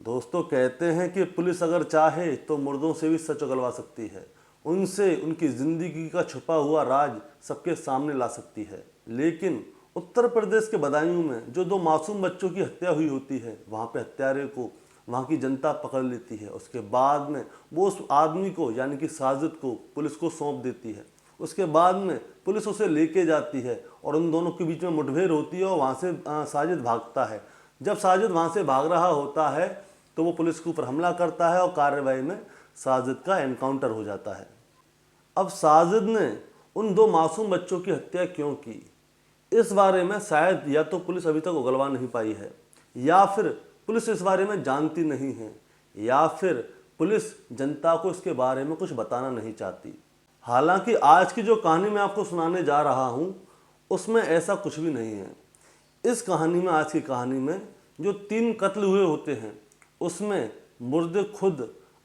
दोस्तों, कहते हैं कि पुलिस अगर चाहे तो मुर्दों से भी सच उगलवा सकती है, उनसे उनकी जिंदगी का छुपा हुआ राज सबके सामने ला सकती है। लेकिन उत्तर प्रदेश के बदायूं में जो दो मासूम बच्चों की हत्या हुई होती है, वहाँ पे हत्यारे को वहाँ की जनता पकड़ लेती है। उसके बाद में वो उस आदमी को यानी कि साजिद को पुलिस को सौंप देती है। उसके बाद में पुलिस उसे लेके जाती है और उन दोनों के बीच में मुठभेड़ होती है और वहाँ से साजिद भागता है। जब साजिद वहाँ से भाग रहा होता है तो वो पुलिस के ऊपर हमला करता है और कार्रवाई में साजिद का एनकाउंटर हो जाता है। अब साजिद ने उन दो मासूम बच्चों की हत्या क्यों की, इस बारे में शायद या तो पुलिस अभी तक उगलवा नहीं पाई है, या फिर पुलिस इस बारे में जानती नहीं है, या फिर पुलिस जनता को इसके बारे में कुछ बताना नहीं चाहती। हालांकि आज की जो कहानी मैं आपको सुनाने जा रहा हूँ उसमें ऐसा कुछ भी नहीं है। इस कहानी में, आज की कहानी में जो 3 कत्ल हुए होते हैं उसमें मुर्दे खुद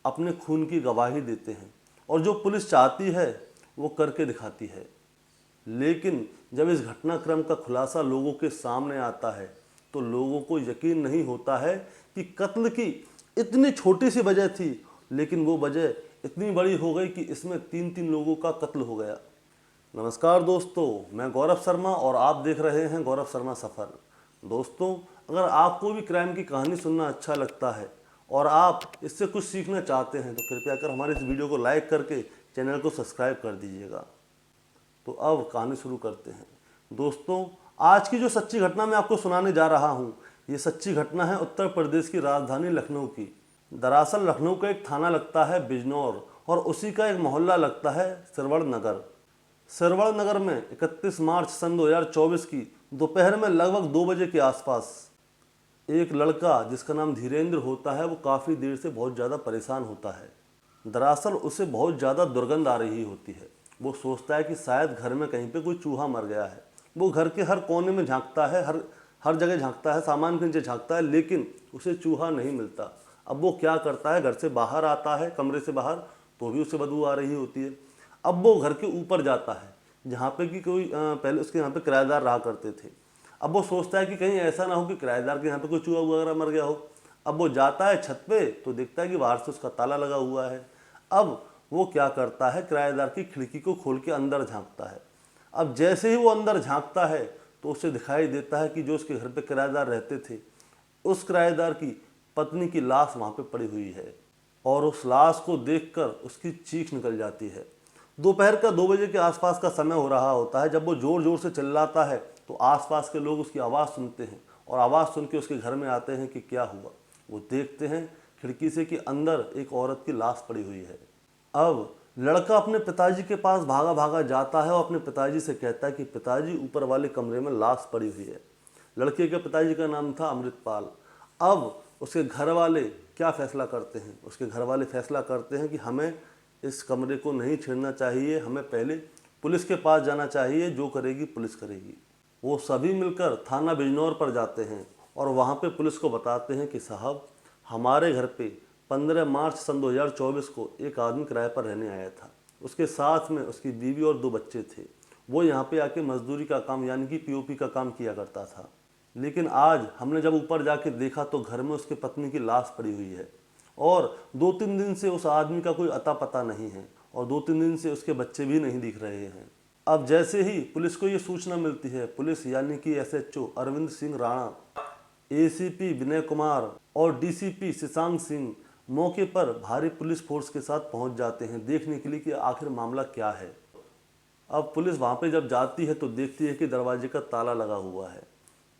अपने खून की गवाही देते हैं और जो पुलिस चाहती है वो करके दिखाती है। लेकिन जब इस घटनाक्रम का खुलासा लोगों के सामने आता है तो लोगों को यकीन नहीं होता है कि कत्ल की इतनी छोटी सी वजह थी, लेकिन वो वजह इतनी बड़ी हो गई कि इसमें 3 लोगों का कत्ल हो गया। नमस्कार दोस्तों, मैं गौरव शर्मा और आप देख रहे हैं गौरव शर्मा सफ़र। दोस्तों, अगर आपको भी क्राइम की कहानी सुनना अच्छा लगता है और आप इससे कुछ सीखना चाहते हैं तो कृपया कर हमारे इस वीडियो को लाइक करके चैनल को सब्सक्राइब कर दीजिएगा। तो अब कहानी शुरू करते हैं। दोस्तों, आज की जो सच्ची घटना मैं आपको सुनाने जा रहा हूँ, ये सच्ची घटना है उत्तर प्रदेश की राजधानी लखनऊ की। दरअसल लखनऊ का एक थाना लगता है बिजनौर और उसी का एक मोहल्ला लगता है श्रवण नगर। श्रवण नगर में 31 मार्च सन 2024 की दोपहर में लगभग 2 बजे के आसपास एक लड़का जिसका नाम धीरेन्द्र होता है वो काफ़ी देर से बहुत ज़्यादा परेशान होता है। दरअसल उसे बहुत ज़्यादा दुर्गंध आ रही होती है। वो सोचता है कि शायद घर में कहीं पे कोई चूहा मर गया है। वो घर के हर कोने में झांकता है, हर जगह झांकता है, सामान के नीचे झांकता है, लेकिन उसे चूहा नहीं मिलता। अब वो क्या करता है, घर से बाहर आता है, कमरे से बाहर, तो भी उसे बदबू आ रही होती है। अब वो घर के ऊपर जाता है जहाँ पे कि कोई पहले उसके यहाँ पे किराएदार रहा करते थे। अब वो सोचता है कि कहीं ऐसा ना हो कि किराएदार के यहाँ पे कोई चूहा वगैरह मर गया हो। अब वो जाता है छत पे तो देखता है कि बाहर से उसका ताला लगा हुआ है। अब वो क्या करता है, किराएदार की खिड़की को खोल के अंदर झांकता है। अब जैसे ही वो अंदर झांकता है तो उसे दिखाई देता है कि जो उसके घर पे किराएदार रहते थे उस किराएदार की पत्नी की लाश वहाँ पे पड़ी हुई है और उस लाश को देखकर उसकी चीख निकल जाती है। दोपहर का 2 बजे के आसपास का समय हो रहा होता है। जब वो ज़ोर ज़ोर से चिल्लाता है तो आसपास के लोग उसकी आवाज़ सुनते हैं और आवाज़ सुन के उसके घर में आते हैं कि क्या हुआ। वो देखते हैं खिड़की से कि अंदर एक औरत की लाश पड़ी हुई है। अब लड़का अपने पिताजी के पास भागा भागा जाता है और अपने पिताजी से कहता है कि पिताजी, ऊपर वाले कमरे में लाश पड़ी हुई है। लड़के के पिताजी का नाम था अमृतपाल। अब उसके घर वाले क्या फैसला करते हैं, उसके घर वाले फैसला करते हैं कि हमें इस कमरे को नहीं छेड़ना चाहिए, हमें पहले पुलिस के पास जाना चाहिए, जो करेगी पुलिस करेगी। वो सभी मिलकर थाना बिजनौर पर जाते हैं और वहाँ पे पुलिस को बताते हैं कि साहब, हमारे घर पे 15 मार्च सन 2024 को एक आदमी किराए पर रहने आया था। उसके साथ में उसकी बीवी और 2 बच्चे थे। वो यहाँ पे आके मजदूरी का काम यानी कि पीओपी का काम किया करता था। लेकिन आज हमने जब ऊपर जाके देखा तो घर में उसके पत्नी की लाश पड़ी हुई है और 2-3 दिन से उस आदमी का कोई अता पता नहीं है और 2-3 दिन से उसके बच्चे भी नहीं दिख रहे हैं। अब जैसे ही पुलिस को ये सूचना मिलती है, पुलिस यानी कि एसएचओ अरविंद सिंह राणा, एसीपी विनय कुमार और डीसीपी शशांक सिंह मौके पर भारी पुलिस फोर्स के साथ पहुंच जाते हैं देखने के लिए कि आखिर मामला क्या है। अब पुलिस वहां पे जब जाती है तो देखती है कि दरवाजे का ताला लगा हुआ है।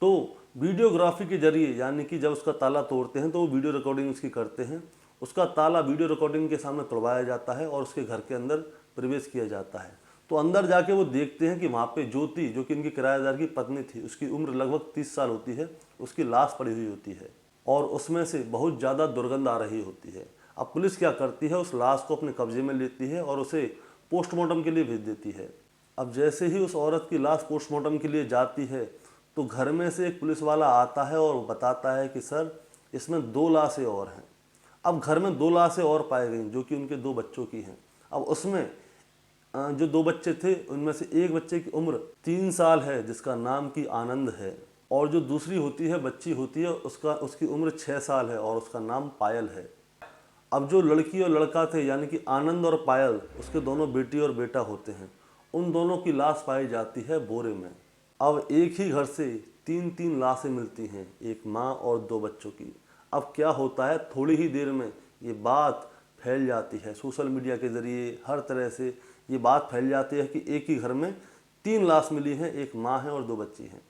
तो वीडियोग्राफी के जरिए यानी कि जब उसका ताला तोड़ते हैं तो वो वीडियो रिकॉर्डिंग उसकी करते हैं। उसका ताला वीडियो रिकॉर्डिंग के सामने तोड़वाया जाता है और उसके घर के अंदर प्रवेश किया जाता है। तो अंदर जाके वो देखते हैं कि वहाँ पे ज्योति, जो कि इनकी किराएदार की पत्नी थी, उसकी उम्र लगभग 30 साल होती है, उसकी लाश पड़ी हुई होती है और उसमें से बहुत ज़्यादा दुर्गंध आ रही होती है। अब पुलिस क्या करती है, उस लाश को अपने कब्जे में लेती है और उसे पोस्टमार्टम के लिए भेज देती है। अब जैसे ही उस औरत की लाश पोस्टमार्टम के लिए जाती है तो घर में से एक पुलिस वाला आता है और बताता है कि सर, इसमें 2 लाशें और हैं। अब घर में 2 लाशें और पाई गई जो कि उनके 2 बच्चों की हैं। अब उसमें जो 2 बच्चे थे उनमें से एक बच्चे की उम्र 3 साल है जिसका नाम की आनंद है और जो दूसरी होती है बच्ची होती है उसकी उम्र 6 साल है और उसका नाम पायल है। अब जो लड़की और लड़का थे यानी कि आनंद और पायल, उसके दोनों बेटी और बेटा होते हैं। उन दोनों की लाश पाई जाती है बोरे में। अब एक ही घर से तीन तीन लाशें मिलती हैं, एक माँ और 2 बच्चों की। अब क्या होता है, थोड़ी ही देर में ये बात फैल जाती है, सोशल मीडिया के ज़रिए हर तरह से ये बात फैल जाती है कि एक ही घर में 3 लाश मिली हैं, एक माँ है और 2 बच्ची हैं।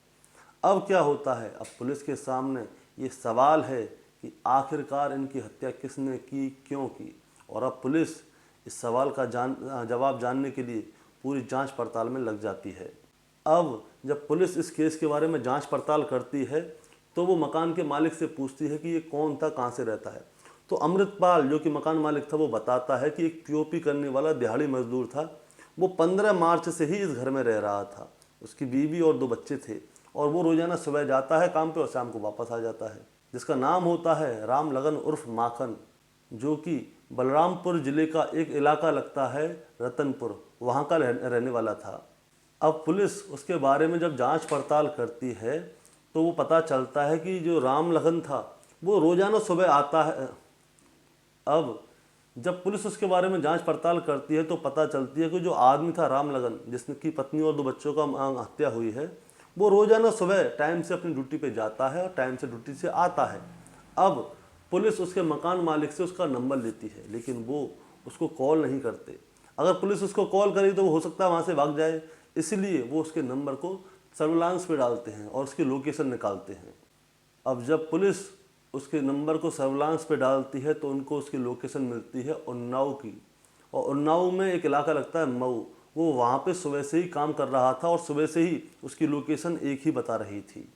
अब क्या होता है, अब पुलिस के सामने ये सवाल है कि आखिरकार इनकी हत्या किसने की, क्यों की। और अब पुलिस इस सवाल का जवाब जानने के लिए पूरी जांच पड़ताल में लग जाती है। अब जब पुलिस इस केस के बारे में जांच पड़ताल करती है तो वो मकान के मालिक से पूछती है कि ये कौन था, कहाँ से रहता है। तो अमृतपाल जो कि मकान मालिक था वो बताता है कि एक पीओपी करने वाला दिहाड़ी मजदूर था। वो 15 मार्च से ही इस घर में रह रहा था। उसकी बीवी और 2 बच्चे थे और वो रोजाना सुबह जाता है काम पे और शाम को वापस आ जाता है। जिसका नाम होता है राम लगन उर्फ माखन, जो कि बलरामपुर जिले का एक इलाका लगता है रतनपुर, वहाँ का रहने वाला था। अब पुलिस उसके बारे में जब जांच पड़ताल करती है तो वो पता चलता है कि जो राम लगन था वो रोजाना सुबह आता है। अब जब पुलिस उसके बारे में जांच पड़ताल करती है तो पता चलती है कि जो आदमी था राम लगन, जिसकी पत्नी और 2 बच्चों का हत्या हुई है, वो रोजाना सुबह टाइम से अपनी ड्यूटी पे जाता है और टाइम से ड्यूटी से आता है। अब पुलिस उसके मकान मालिक से उसका नंबर लेती है, लेकिन वो उसको कॉल नहीं करते। अगर पुलिस उसको कॉल करी तो वो हो सकता है वहाँ से भाग जाए, इसलिए वो उसके नंबर को सर्विलांस पे डालते हैं और उसकी लोकेशन निकालते हैं। अब जब पुलिस उसके नंबर को सर्विलांस पे डालती है तो उनको उसकी लोकेशन मिलती है उन्नाव की, और उन्नाव में एक इलाका लगता है मऊ। वो वहाँ पे सुबह से ही काम कर रहा था और सुबह से ही उसकी लोकेशन एक ही बता रही थी।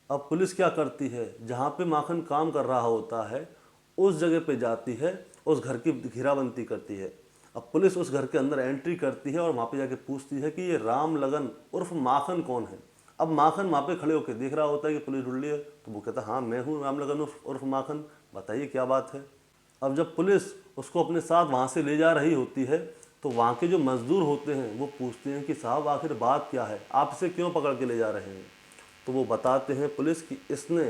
अब पुलिस क्या करती है, जहाँ पे माखन काम कर रहा होता है उस जगह पे जाती है, उस घर की घेराबंदी करती है। अब पुलिस उस घर के अंदर एंट्री करती है और वहाँ पे जाके पूछती है कि ये राम लगन उर्फ माखन कौन है। अब माखन वहाँ पे खड़े होकर देख रहा होता है कि पुलिस ढूंढ ली है, तो वो कहता है हाँ मैं हूँ राम लगन उर्फ माखन, बताइए क्या बात है। अब जब पुलिस उसको अपने साथ वहाँ से ले जा रही होती है तो वहाँ के जो मजदूर होते हैं वो पूछते हैं कि साहब आखिर बात क्या है, आप इसे क्यों पकड़ के ले जा रहे हैं। तो वो बताते हैं पुलिस कि इसने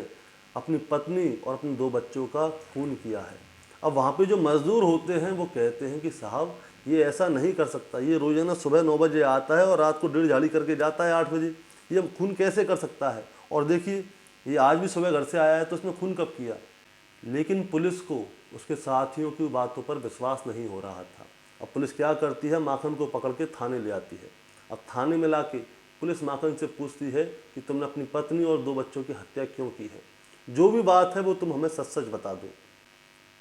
अपनी पत्नी और अपने 2 बच्चों का खून किया है। अब वहाँ पे जो मजदूर होते हैं वो कहते हैं कि साहब ये ऐसा नहीं कर सकता, ये रोजाना सुबह 9 बजे आता है और रात को 1:30 झाड़ी करके जाता है 8 बजे, ये खून कैसे कर सकता है। और देखिए ये आज भी सुबह घर से आया है तो इसने खून कब किया। लेकिन पुलिस को उसके साथियों की बातों पर विश्वास नहीं हो रहा था। अब पुलिस क्या करती है, माखन को पकड़ के थाने ले आती है। अब थाने में लाके पुलिस माखन से पूछती है कि तुमने अपनी पत्नी और 2 बच्चों की हत्या क्यों की है, जो भी बात है वो तुम हमें सच सच बता दो।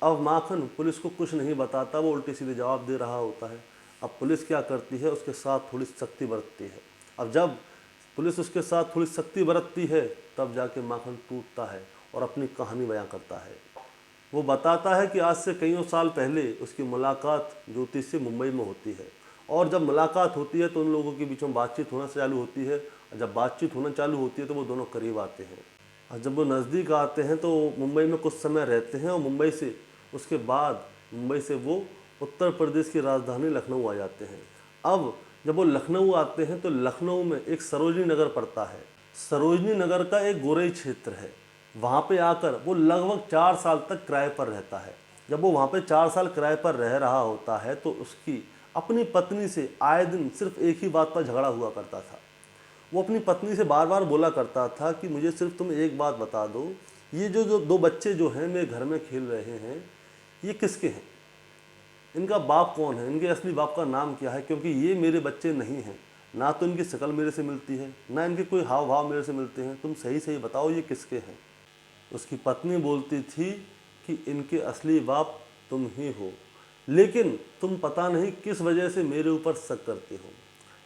अब माखन पुलिस को कुछ नहीं बताता, वो उल्टे सीधे जवाब दे रहा होता है। अब पुलिस क्या करती है, उसके साथ थोड़ी सख्ती बरतती है। अब जब पुलिस उसके साथ थोड़ी सख्ती बरतती है तब जाके माखन टूटता है और अपनी कहानी बयां करता है। वो बताता है कि आज से कईयों साल पहले उसकी मुलाकात ज्योतिष से मुंबई में होती है, और जब मुलाकात होती है तो उन लोगों के बीच में बातचीत होना चालू होती है, और जब बातचीत होना चालू होती है तो वो दोनों करीब आते हैं। और जब वो नज़दीक आते हैं तो मुंबई में कुछ समय रहते हैं और उसके बाद मुंबई से वो उत्तर प्रदेश की राजधानी लखनऊ आ जाते हैं। अब जब वो लखनऊ आते हैं तो लखनऊ में एक सरोजनी नगर पड़ता है। सरोजनी नगर का एक गोरई क्षेत्र है, वहाँ पे आकर वो लगभग 4 साल तक किराए पर रहता है। जब वो वहाँ पे 4 साल किराए पर रह रहा होता है तो उसकी अपनी पत्नी से आए दिन सिर्फ एक ही बात पर झगड़ा हुआ करता था। वो अपनी पत्नी से बार बार बोला करता था कि मुझे सिर्फ तुम एक बात बता दो, ये जो 2 बच्चे जो हैं मेरे घर में खेल रहे हैं ये किसके हैं, इनका बाप कौन है, इनके असली बाप का नाम क्या है, क्योंकि ये मेरे बच्चे नहीं हैं। ना तो इनकी शक्ल मेरे से मिलती है, ना इनके कोई हाव भाव मेरे से मिलते हैं, तुम सही सही बताओ ये किसके हैं। उसकी पत्नी बोलती थी कि इनके असली बाप तुम ही हो, लेकिन तुम पता नहीं किस वजह से मेरे ऊपर शक करते हो।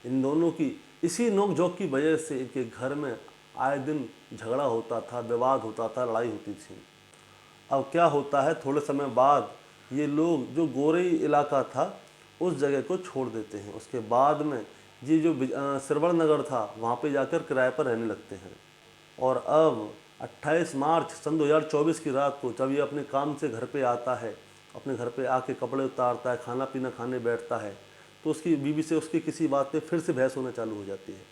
इन दोनों की इसी नोक झोंक की वजह से इनके घर में आए दिन झगड़ा होता था, विवाद होता था, लड़ाई होती थी। अब क्या होता है, थोड़े समय बाद ये लोग जो गोरई इलाका था उस जगह को छोड़ देते हैं। उसके बाद में ये जो श्रवण नगर था वहाँ पे जाकर किराए पर रहने लगते हैं। और अब 28 मार्च सन 2024 की रात को जब ये अपने काम से घर पे आता है, अपने घर पे आके कपड़े उतारता है, खाना पीना खाने बैठता है, तो उसकी बीवी से उसकी किसी बात पे फिर से बहस होना चालू हो जाती है।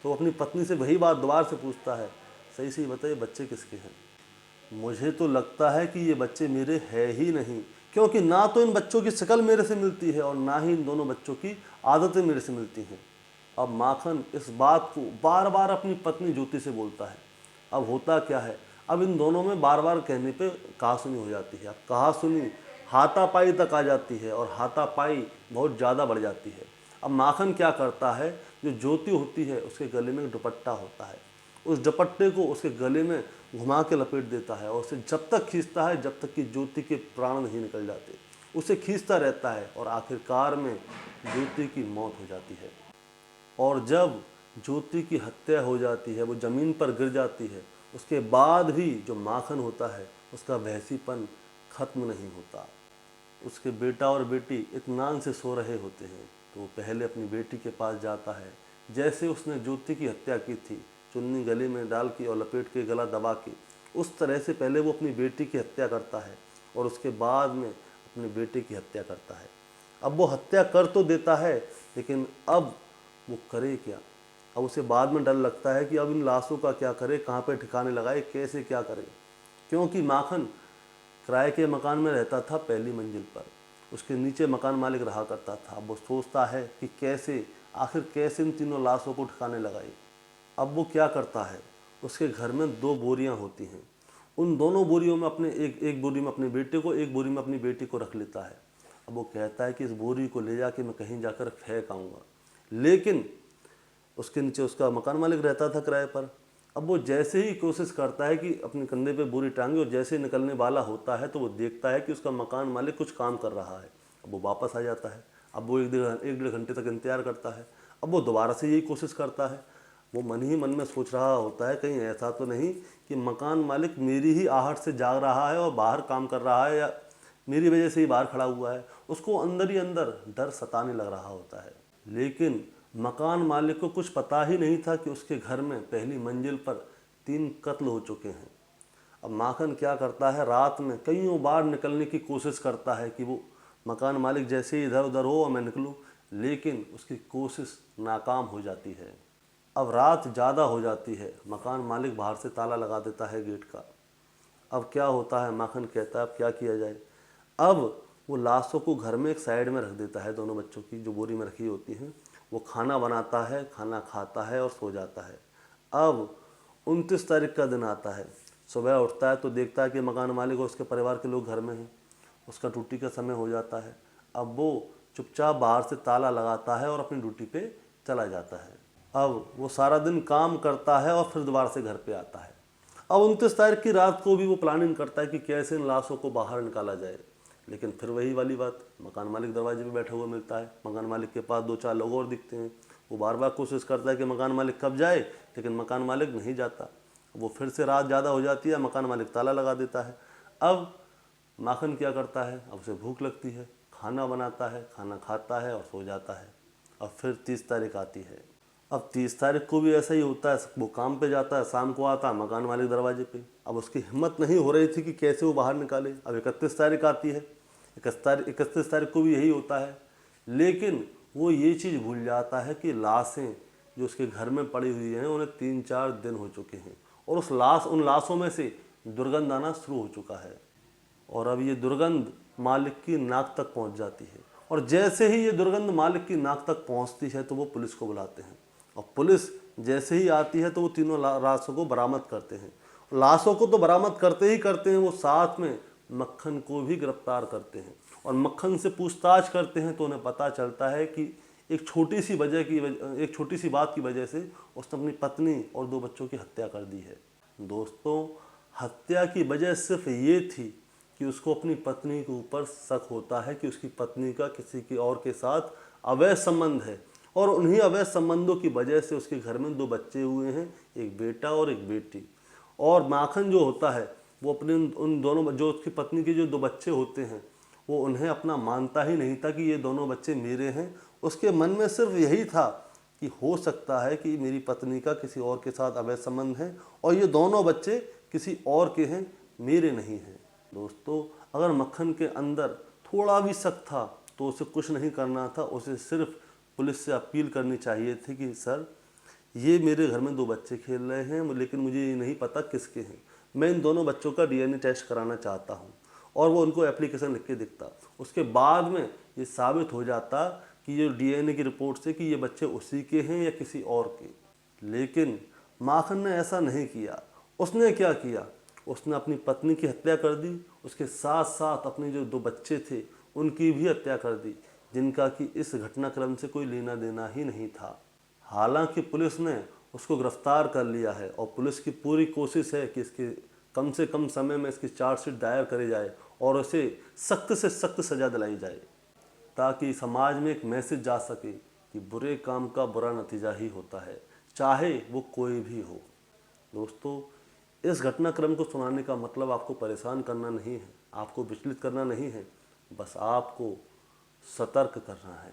तो अपनी पत्नी से वही बात दोबारा से पूछता है, सही सही बताइए बच्चे किसके हैं? मुझे तो लगता है कि ये बच्चे मेरे है ही नहीं, क्योंकि ना तो इन बच्चों की शक्ल मेरे से मिलती है और ना ही इन दोनों बच्चों की आदतें मेरे से मिलती हैं। अब माखन इस बात को बार बार अपनी पत्नी ज्योति से बोलता है। अब होता क्या है, अब इन दोनों में बार बार कहने पे कहासुनी हो जाती है। अब कहासुनी हाथापाई तक आ जाती है और हाथापाई बहुत ज़्यादा बढ़ जाती है। अब माखन क्या करता है, जो ज्योति होती है उसके गले में एक दुपट्टा होता है, उस दुपट्टे को उसके गले में घुमा के लपेट देता है और उसे जब तक खींचता है जब तक कि ज्योति के प्राण नहीं निकल जाते। उसे खींचता रहता है और आखिरकार में ज्योति की मौत हो जाती है। और जब ज्योति की हत्या हो जाती है, वो ज़मीन पर गिर जाती है, उसके बाद भी जो माखन होता है उसका वहसीपन खत्म नहीं होता। उसके बेटा और बेटी इत्मीनान से सो रहे होते हैं तो वो पहले अपनी बेटी के पास जाता है। जैसे उसने ज्योति की हत्या की थी, चुन्नी गले में डाल के और लपेट के गला दबा के, उस तरह से पहले वो अपनी बेटी की हत्या करता है और उसके बाद में अपने बेटे की हत्या करता है। अब वो हत्या कर तो देता है, लेकिन अब वो करे क्या? अब उसे बाद में डर लगता है कि अब इन लाशों का क्या करे, कहाँ पे ठिकाने लगाए, कैसे क्या करे। क्योंकि माखन किराए के मकान में रहता था पहली मंजिल पर, उसके नीचे मकान मालिक रहा करता था। अब वो सोचता है कि कैसे, आखिर कैसे इन तीनों लाशों को ठिकाने लगाए। अब वो क्या करता है, उसके घर में 2 बोरियां होती हैं, उन दोनों बोरियों में अपने एक बोरी में अपने बेटे को, एक बोरी में अपनी बेटी को रख लेता है। अब वो कहता है कि इस बोरी को ले जाके मैं कहीं जाकर फेंक आऊँगा, लेकिन उसके नीचे उसका मकान मालिक रहता था किराए पर। अब वो जैसे ही कोशिश करता है कि अपने कंधे पे बोरी टांगे और जैसे ही निकलने वाला होता है तो वो देखता है कि उसका मकान मालिक कुछ काम कर रहा है। अब वो वापस आ जाता है। अब वो एक डेढ़ घंटे तक इंतजार करता है। अब वो दोबारा से यही कोशिश करता है। वो मन ही मन में सोच रहा होता है कहीं ऐसा तो नहीं कि मकान मालिक मेरी ही आहट से जाग रहा है और बाहर काम कर रहा है, या मेरी वजह से ही बाहर खड़ा हुआ है। उसको अंदर ही अंदर डर सताने लग रहा होता है। लेकिन मकान मालिक को कुछ पता ही नहीं था कि उसके घर में पहली मंजिल पर 3 कत्ल हो चुके हैं। अब माखन क्या करता है, रात में कईयों बार निकलने की कोशिश करता है कि वो मकान मालिक जैसे ही इधर उधर हो और मैं निकलूं, लेकिन उसकी कोशिश नाकाम हो जाती है। अब रात ज़्यादा हो जाती है, मकान मालिक बाहर से ताला लगा देता है गेट का। अब क्या होता है, माखन कहता है अब क्या किया जाए। अब वो लाशों को घर में एक साइड में रख देता है, दोनों बच्चों की जो बोरी में रखी होती हैं। वो खाना बनाता है, खाना खाता है और सो जाता है। अब 29 तारीख का दिन आता है। सुबह उठता है तो देखता है कि मकान मालिक और उसके परिवार के लोग घर में हैं। उसका ड्यूटी का समय हो जाता है। अब वो चुपचाप बाहर से ताला लगाता है और अपनी ड्यूटी पे चला जाता है। अब वो सारा दिन काम करता है और फिर दोबारा से घर पे आता है। अब 29 तारीख की रात को भी वो प्लानिंग करता है कि कैसे इन लाशों को बाहर निकाला जाए, लेकिन फिर वही वाली बात, मकान मालिक दरवाजे पे बैठा हुआ मिलता है। मकान मालिक के पास 2-4 लोग और दिखते हैं। वो बार बार कोशिश करता है कि मकान मालिक कब जाए, लेकिन मकान मालिक नहीं जाता। वो फिर से रात ज़्यादा हो जाती है, मकान मालिक ताला लगा देता है। अब माखन क्या करता है, अब उसे भूख लगती है, खाना बनाता है, खाना खाता है और सो जाता है। अब फिर 30 तारीख आती है। अब 30 तारीख को भी ऐसा ही होता है। वो काम पे जाता है, शाम को आता है, मकान मालिक दरवाजे पे। अब उसकी हिम्मत नहीं हो रही थी कि कैसे वो बाहर निकाले। अब 31 तारीख आती है। 31 तारीख को भी यही होता है, लेकिन वो ये चीज़ भूल जाता है कि लाशें जो उसके घर में पड़ी हुई हैं उन्हें 3-4 दिन हो चुके हैं और उन लाशों में से दुर्गंध आना शुरू हो चुका है। और अब ये दुर्गंध मालिक की नाक तक पहुंच जाती है। और जैसे ही ये दुर्गंध मालिक की नाक तक पहुंचती है तो वो पुलिस को बुलाते हैं। और पुलिस जैसे ही आती है तो वो तीनों लाशों को बरामद करते हैं। लाशों को तो बरामद करते ही करते हैं, वो साथ में मक्खन को भी गिरफ्तार करते हैं और मक्खन से पूछताछ करते हैं तो उन्हें पता चलता है कि एक छोटी सी बात की वजह से उसने अपनी पत्नी और 2 बच्चों की हत्या कर दी है। दोस्तों, हत्या की वजह सिर्फ ये थी कि उसको अपनी पत्नी के ऊपर शक होता है कि उसकी पत्नी का किसी की और के साथ अवैध संबंध है, और उन्हीं अवैध संबंधों की वजह से उसके घर में 2 बच्चे हुए हैं, एक बेटा और एक बेटी। और माखन जो होता है वो अपने उन दोनों, जो उसकी पत्नी के जो 2 बच्चे होते हैं, वो उन्हें अपना मानता ही नहीं था कि ये दोनों बच्चे मेरे हैं। उसके मन में सिर्फ यही था कि हो सकता है कि मेरी पत्नी का किसी और के साथ अवैध संबंध है और ये दोनों बच्चे किसी और के हैं, मेरे नहीं हैं। दोस्तों, अगर मक्खन के अंदर थोड़ा भी शक था तो उसे कुछ नहीं करना था, उसे सिर्फ पुलिस से अपील करनी चाहिए थी कि सर, ये मेरे घर में 2 बच्चे खेल रहे हैं, लेकिन मुझे ये नहीं पता किसके हैं। मैं इन दोनों बच्चों का डीएनए टेस्ट कराना चाहता हूँ। और वो उनको एप्लीकेशन लिख के दिखता। उसके बाद में ये साबित हो जाता कि ये डीएनए की रिपोर्ट से कि ये बच्चे उसी के हैं या किसी और के। लेकिन माखन ने ऐसा नहीं किया। उसने क्या किया? उसने अपनी पत्नी की हत्या कर दी, उसके साथ साथ अपने जो 2 बच्चे थे उनकी भी हत्या कर दी, जिनका कि इस घटनाक्रम से कोई लेना देना ही नहीं था। हालांकि पुलिस ने उसको गिरफ्तार कर लिया है और पुलिस की पूरी कोशिश है कि इसके कम से कम समय में इसकी चार्जशीट दायर करी जाए और उसे सख्त से सख्त सज़ा दिलाई जाए, ताकि समाज में एक मैसेज जा सके कि बुरे काम का बुरा नतीजा ही होता है, चाहे वो कोई भी हो। दोस्तों, इस घटनाक्रम को सुनाने का मतलब आपको परेशान करना नहीं है, आपको विचलित करना नहीं है, बस आपको सतर्क करना है।